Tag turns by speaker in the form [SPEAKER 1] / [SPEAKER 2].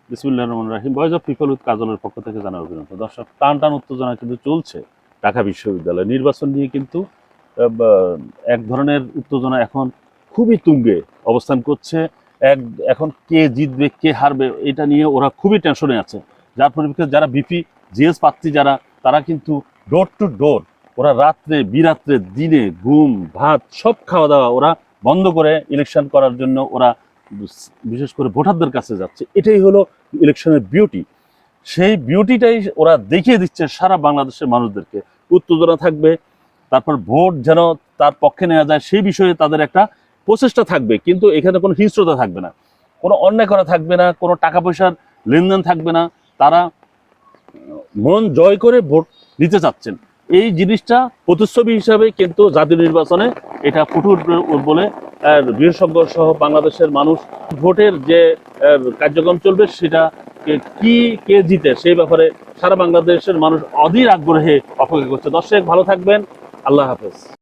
[SPEAKER 1] বিসমিল্লাহির রহমানির রহিম। Voice of people with কাজলের পক্ষ থেকে জানাই অভিনন্দন। দর্শক, টান টান উত্তেজনা কিন্তু চলছে ঢাকা বিশ্ববিদ্যালয় নির্বাচন নিয়ে, কিন্তু এক ধরনের উত্তেজনা এখন খুবই তুঙ্গে অবস্থান করছে। এখন কে জিতবে কে হারবে এটা নিয়ে ওরা খুবই টেনশনে আছে। যার পরিপ্রেক্ষিতে যারা বিপি জিএস প্রার্থী যারা, তারা কিন্তু ডোর টু ডোর ওরা রাত্রে বিরাত্রে দিনে ঘুম ভাত সব খাওয়া দাওয়া ওরা বন্ধ করে ইলেকশন করার জন্য ওরা বিশেষ করে ভোটারদের কাছে যাচ্ছে। এটাই হলো ইলেকশনের বিউটি। সেই বিউটিটাই ওরা দেখিয়ে দিচ্ছে সারা বাংলাদেশের মানুষদেরকে। উত্তেজনা থাকবে, তারপর ভোট যেন তার পক্ষে নেওয়া যায় সেই বিষয়ে তাদের একটা প্রচেষ্টা থাকবে, কিন্তু এখানে কোনো হিংস্রতা থাকবে না, কোনো অন্যায় করা থাকবে না, কোনো টাকা পয়সার লেনদেন থাকবে না। তারা মন জয় করে ভোট নিতে চাচ্ছেন। এই জিনিসটা প্রতিচ্ছবি হিসাবে কিন্তু জাতীয় নির্বাচনে এটা ফুটে উঠবে বলে বিশেষজ্ঞ সহ বাংলাদেশের মানুষ, ভোটের যে কার্যক্রম চলবে সেটা কে জিতে সেই ব্যাপারে সারা বাংলাদেশের মানুষ অধীর আগ্রহে অপেক্ষা করছে। দর্শক, ভালো থাকবেন। আল্লাহ হাফেজ।